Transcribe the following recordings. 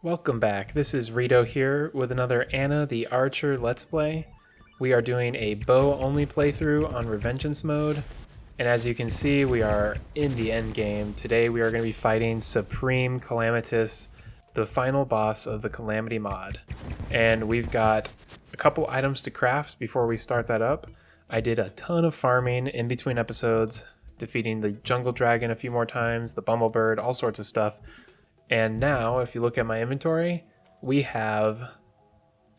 Welcome back. This is Rito here with another Anna the Archer Let's Play. We are doing a bow-only playthrough on Revengeance Mode, and as you can see, we are in the end game. Today we are going to be fighting Supreme Calamitas, the final boss of the Calamity Mod. And we've got a couple items to craft before we start that up. I did a ton of farming in between episodes, defeating the Jungle Dragon a few more times, the Bumblebird, all sorts of stuff. And now, if you look at my inventory, we have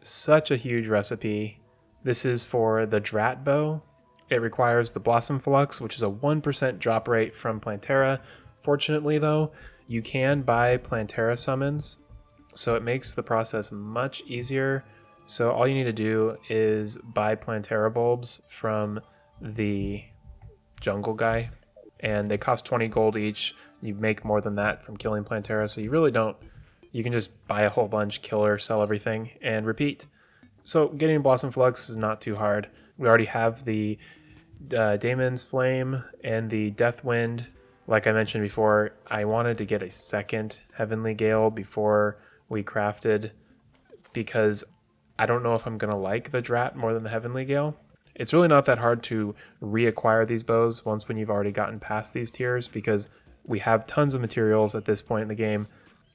such a huge recipe. This is for the Drat bow. It requires the Blossom Flux, which is a 1% drop rate from Plantera. Fortunately, though, you can buy Plantera summons, so it makes the process much easier. So all you need to do is buy Plantera bulbs from the jungle guy, and they cost 20 gold each. You make more than that from killing Plantera, so you really don't. You can just buy a whole bunch, kill her, sell everything, and repeat. So getting Blossom Flux is not too hard. We already have the Daemon's Flame and the Death Wind. Like I mentioned before, I wanted to get a second Heavenly Gale before we crafted, because I don't know if I'm going to like the Drat more than the Heavenly Gale. It's really not that hard to reacquire these bows once when you've already gotten past these tiers, because we have tons of materials at this point in the game.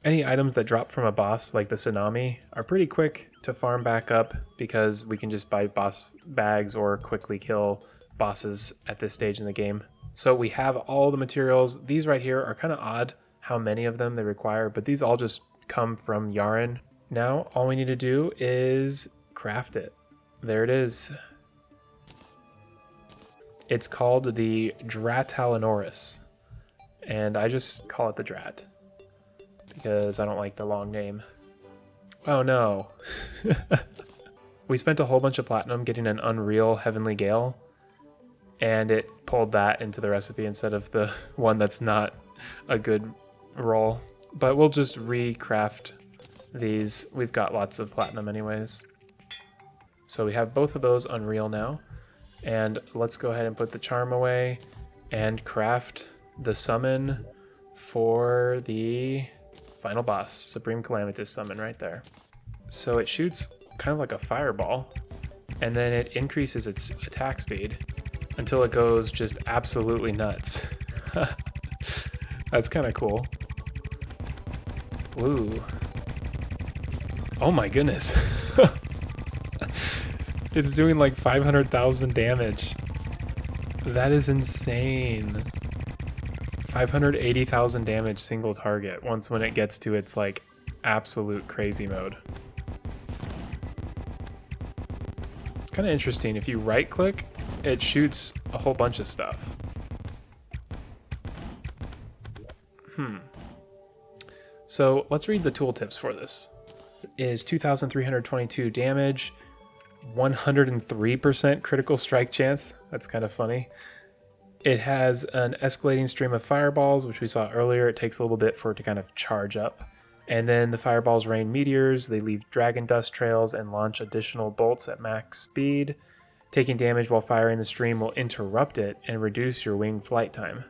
Any items that drop from a boss, like the Tsunami, are pretty quick to farm back up because we can just buy boss bags or quickly kill bosses at this stage in the game. So we have all the materials. These right here are kind of odd how many of them they require, but these all just come from Yharon. Now all we need to do is craft it. There it is. It's called the Drataliornus, and I just call it the Drat because I don't like the long name. Oh no. We spent a whole bunch of platinum getting an Unreal Heavenly Gale, and it pulled that into the recipe instead of the one that's not a good roll. But we'll just recraft these. We've got lots of platinum anyways. So we have both of those Unreal now. And let's go ahead and put the charm away and craft the summon for the final boss, Supreme Calamitas summon right there. So it shoots kind of like a fireball, and then it increases its attack speed until it goes just absolutely nuts. That's kind of cool. Ooh. Oh my goodness. It's doing like 500,000 damage. That is insane. 580,000 damage single target once when it gets to its like absolute crazy mode. It's kind of interesting. If you right click, it shoots a whole bunch of stuff. So let's read the tooltips for this. It is 2,322 damage, 103% critical strike chance. That's kind of funny. It has an escalating stream of fireballs, which we saw earlier. It takes a little bit for it to kind of charge up. And then the fireballs rain meteors, they leave dragon dust trails, and launch additional bolts at max speed. Taking damage while firing the stream will interrupt it and reduce your wing flight time.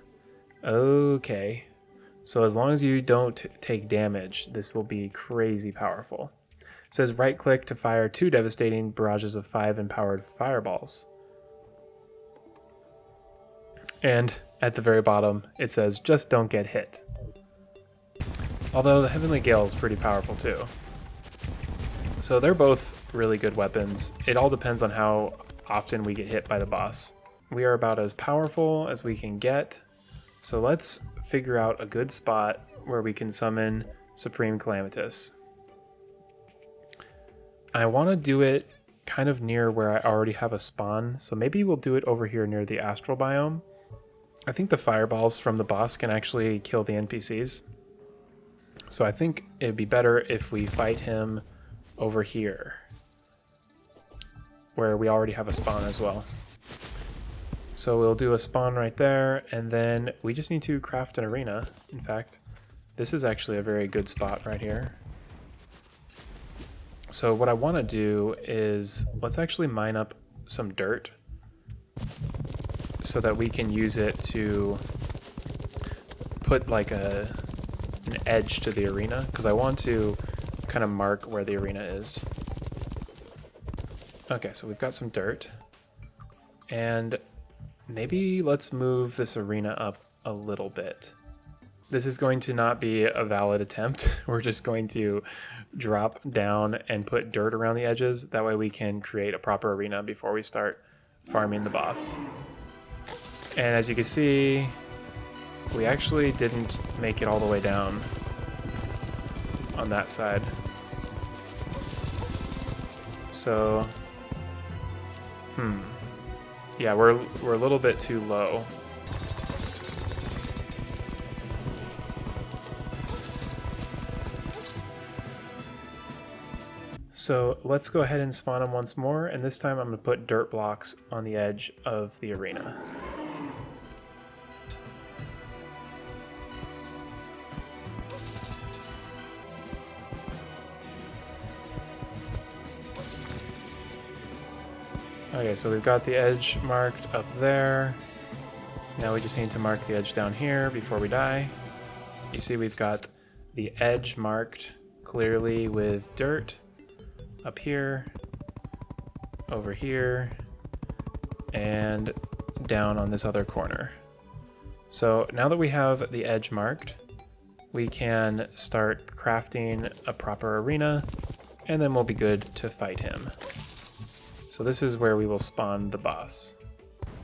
Okay. So as long as you don't take damage, this will be crazy powerful. It says right click to fire 2 devastating barrages of 5 empowered fireballs. And at the very bottom, it says, just don't get hit. Although the Heavenly Gale is pretty powerful too. So they're both really good weapons. It all depends on how often we get hit by the boss. We are about as powerful as we can get. So let's figure out a good spot where we can summon Supreme Calamitas. I want to do it kind of near where I already have a spawn. So maybe we'll do it over here near the astral biome. I think the fireballs from the boss can actually kill the NPCs. So I think it'd be better if we fight him over here, where we already have a spawn as well. So we'll do a spawn right there, and then we just need to craft an arena. In fact, this is actually a very good spot right here. So what I want to do is, let's actually mine up some dirt so that we can use it to put like an edge to the arena, because I want to kind of mark where the arena is. Okay, so we've got some dirt. And maybe let's move this arena up a little bit. This is going to not be a valid attempt. We're just going to drop down and put dirt around the edges. That way we can create a proper arena before we start farming the boss. And as you can see, we actually didn't make it all the way down on that side. So, yeah, we're a little bit too low. So let's go ahead and spawn them once more, and this time I'm going to put dirt blocks on the edge of the arena. Okay, so we've got the edge marked up there. Now we just need to mark the edge down here before we die. You see we've got the edge marked clearly with dirt up here, over here, and down on this other corner. So now that we have the edge marked, we can start crafting a proper arena, and then we'll be good to fight him. So this is where we will spawn the boss.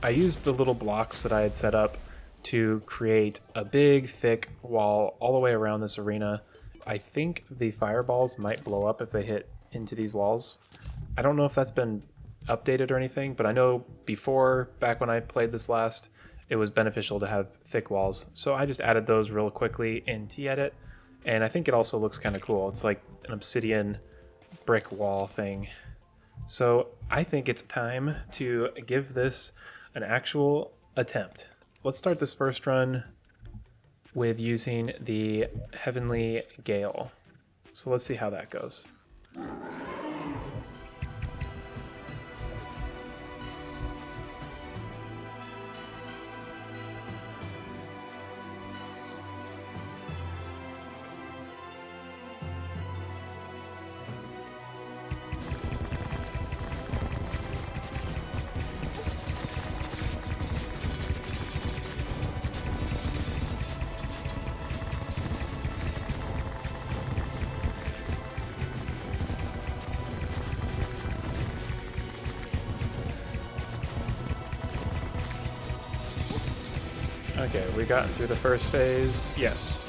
I used the little blocks that I had set up to create a big, thick wall all the way around this arena. I think the fireballs might blow up if they hit into these walls. I don't know if that's been updated or anything, but I know before, back when I played this last, it was beneficial to have thick walls. So I just added those real quickly in T-Edit, and I think it also looks kind of cool. It's like an obsidian brick wall thing. So I think it's time to give this an actual attempt. Let's start this first run with using the Heavenly Gale. So let's see how that goes. Okay, we gotten through the first phase. Yes.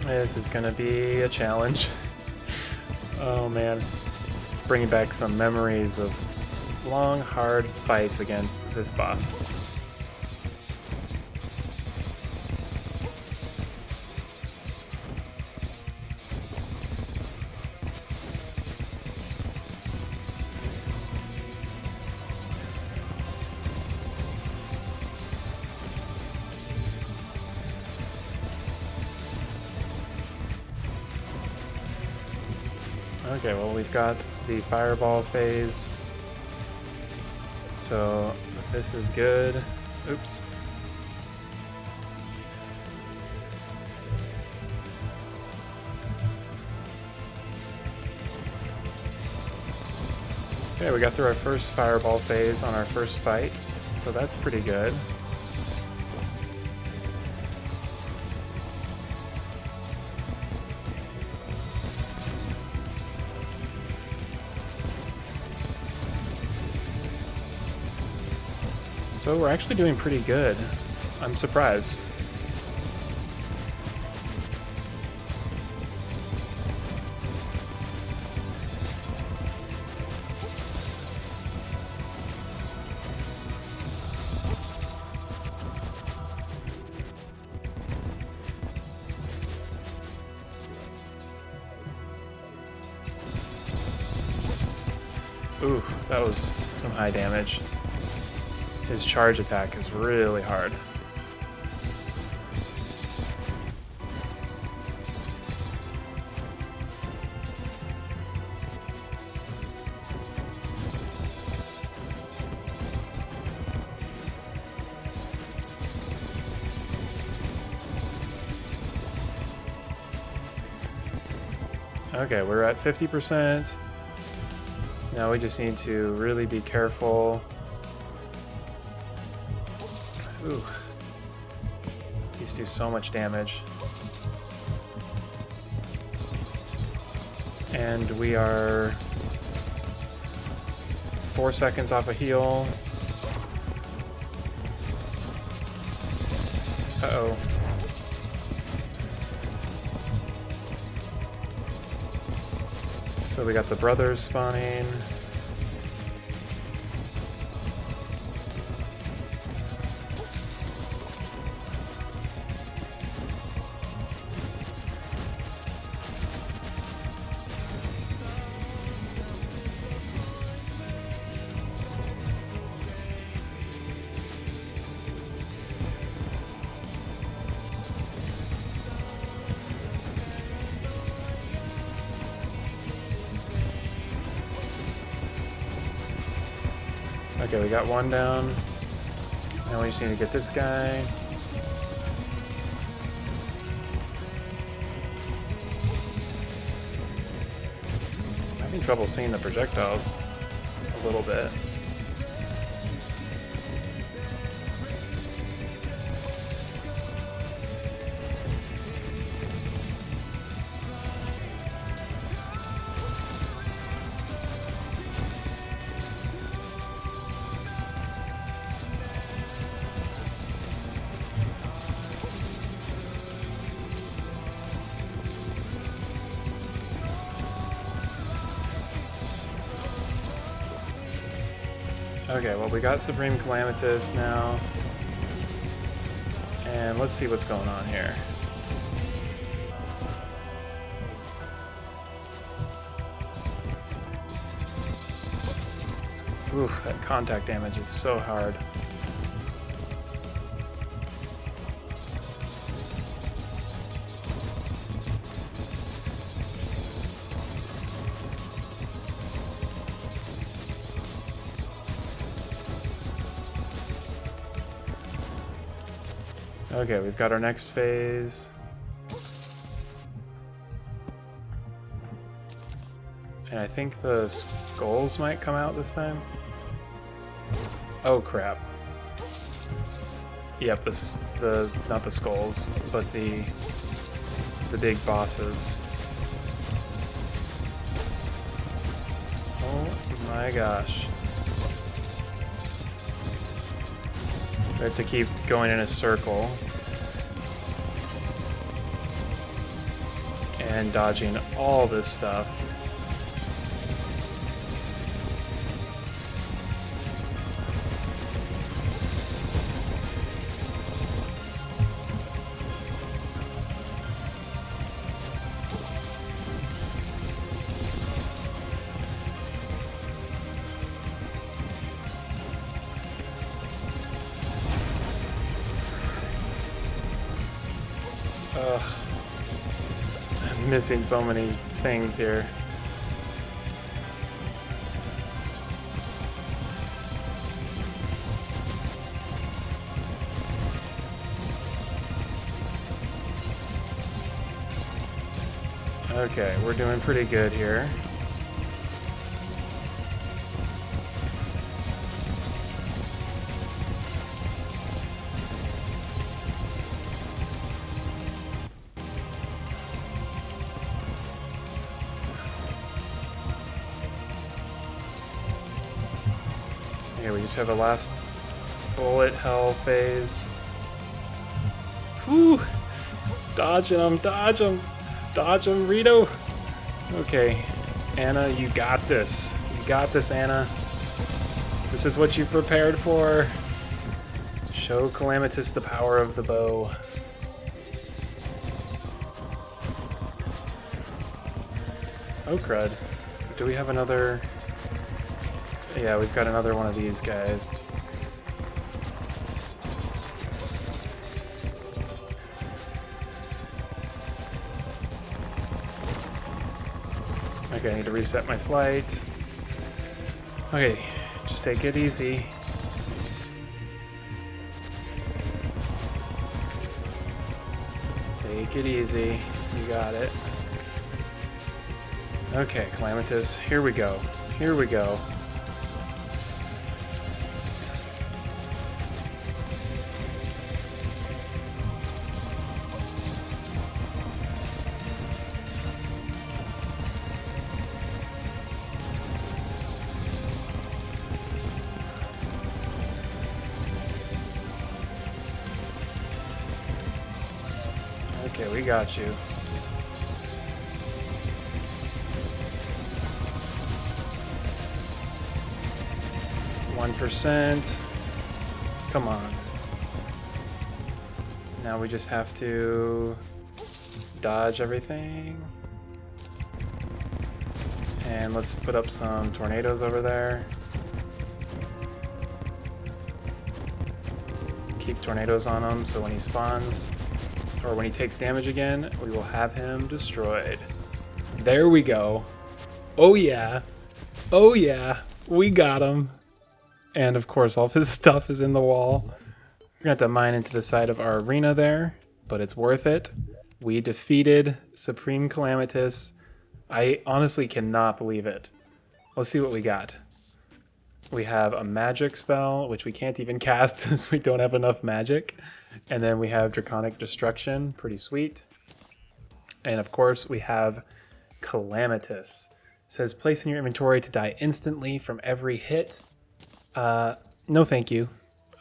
This is gonna be a challenge. Oh man, it's bringing back some memories of long, hard fights against this boss. Okay, well, we've got the fireball phase, so this is good. Oops. Okay, we got through our first fireball phase on our first fight, so that's pretty good. So we're actually doing pretty good. I'm surprised. Ooh, that was some high damage. His charge attack is really hard. Okay, we're at 50%. Now we just need to really be careful. Ooh. These do so much damage. And we are 4 seconds off a heal. Uh-oh. So we got the brothers spawning. Okay, we got one down. Now we just need to get this guy. I'm having trouble seeing the projectiles a little bit. Okay, well we got Supreme Calamitas now. And let's see what's going on here. Ooh, that contact damage is so hard. Okay, we've got our next phase. And I think the skulls might come out this time. Oh crap. Yep, not the skulls, but the big bosses. Oh my gosh. We have to keep going in a circle and dodging all this stuff. Ugh. I'm missing so many things here. Okay, we're doing pretty good here. Okay, we just have the last bullet hell phase. Whew! Dodge him, dodge him! Dodge him, Rito! Okay, Anna, you got this. You got this, Anna. This is what you prepared for. Show Calamitous the power of the bow. Oh crud. Do we have another... Yeah, we've got another one of these guys. Okay, I need to reset my flight. Okay, just take it easy. Take it easy. You got it. Okay, Calamitous, here we go. Here we go. Okay, we got you. %. Come on. Now we just have to dodge everything. And let's put up some tornadoes over there. Keep tornadoes on him so when he spawns, or when he takes damage again, we will have him destroyed. There we go. Oh yeah. Oh yeah. We got him. And of course, all of his stuff is in the wall. We're gonna have to mine into the side of our arena there, but it's worth it. We defeated Supreme Calamitas. I honestly cannot believe it. Let's see what we got. We have a magic spell, which we can't even cast since we don't have enough magic. And then we have Draconic Destruction, pretty sweet. And of course, we have Calamitous. It says place in your inventory to die instantly from every hit. No thank you.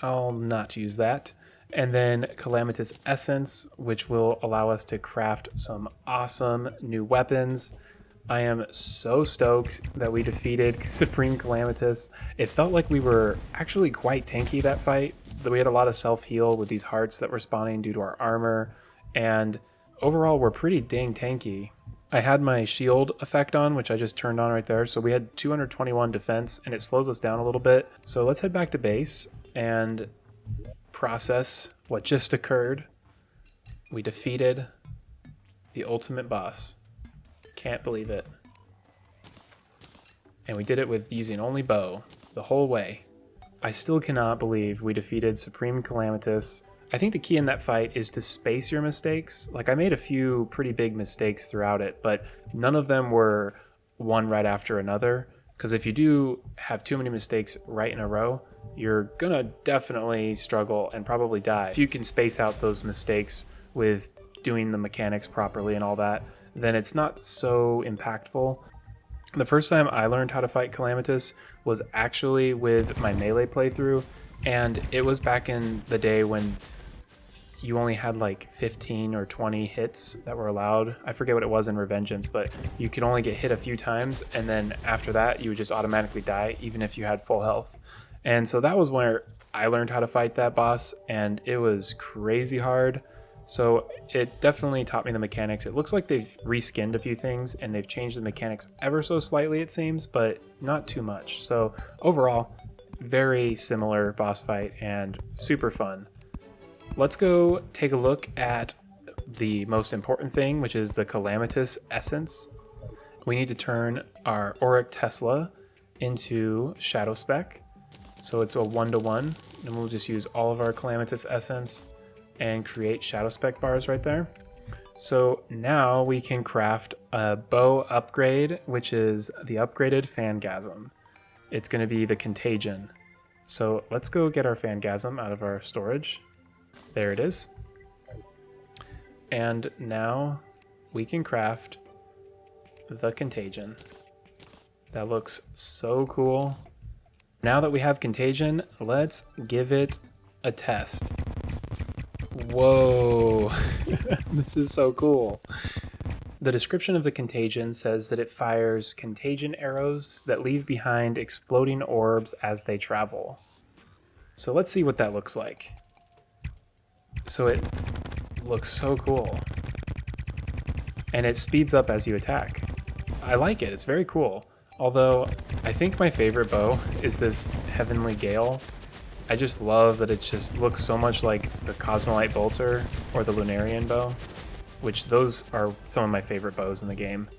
I'll not use that. And then Calamitous Essence, which will allow us to craft some awesome new weapons. I am so stoked that we defeated Supreme Calamitas. It felt like we were actually quite tanky that fight. We had a lot of self-heal with these hearts that were spawning due to our armor. And overall, we're pretty dang tanky. I had my shield effect on, which I just turned on right there. So we had 221 defense, and it slows us down a little bit. So let's head back to base and process what just occurred. We defeated the ultimate boss. Can't believe it. And we did it with using only bow the whole way. I still cannot believe we defeated Supreme Calamitas. I think the key in that fight is to space your mistakes. Like, I made a few pretty big mistakes throughout it, but none of them were one right after another. Because if you do have too many mistakes right in a row, you're gonna definitely struggle and probably die. If you can space out those mistakes with doing the mechanics properly and all that, then it's not so impactful. The first time I learned how to fight Calamitas was actually with my melee playthrough, and it was back in the day when you only had like 15 or 20 hits that were allowed. I forget what it was in Revengeance, but you could only get hit a few times, and then after that you would just automatically die even if you had full health. And so that was where I learned how to fight that boss, and it was crazy hard. So it definitely taught me the mechanics. It looks like they've reskinned a few things and they've changed the mechanics ever so slightly, it seems, but not too much. So overall, very similar boss fight and super fun. Let's go take a look at the most important thing, which is the Calamitous Essence. We need to turn our Auric Tesla into Shadow Spec. So it's a 1-to-1, and we'll just use all of our Calamitous Essence and create Shadow Spec bars right there. So now we can craft a bow upgrade, which is the upgraded Phangasm. It's going to be the Contagion. So let's go get our Phangasm out of our storage. There it is. And now we can craft the Contagion. That looks so cool. Now that we have Contagion, let's give it a test. Whoa, this is so cool. The description of the Contagion says that it fires contagion arrows that leave behind exploding orbs as they travel. So let's see what that looks like. So it looks so cool. And it speeds up as you attack. I like it, it's very cool. although I think my favorite bow is this Heavenly Gale. I just love that it just looks so much like the Cosmolite Bolter or the Lunarian bow, which those are some of my favorite bows in the game.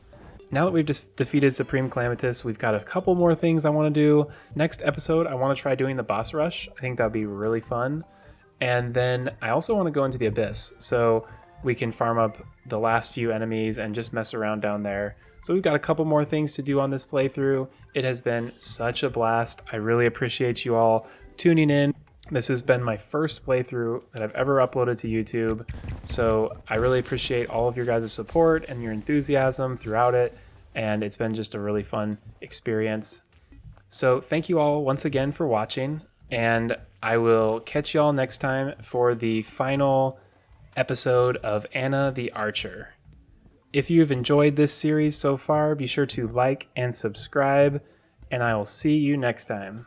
Now that we've just defeated Supreme Calamitas, we've got a couple more things I want to do. Next episode, I want to try doing the boss rush. I think that would be really fun. And then I also want to go into the Abyss, so we can farm up the last few enemies and just mess around down there. So we've got a couple more things to do on this playthrough. It has been such a blast. I really appreciate you all tuning in. This has been my first playthrough that I've ever uploaded to YouTube, so I really appreciate all of your guys' support and your enthusiasm throughout it, and it's been just a really fun experience. So thank you all once again for watching, and I will catch y'all next time for the final episode of Anna the Archer. If you've enjoyed this series so far, be sure to like and subscribe, and I will see you next time.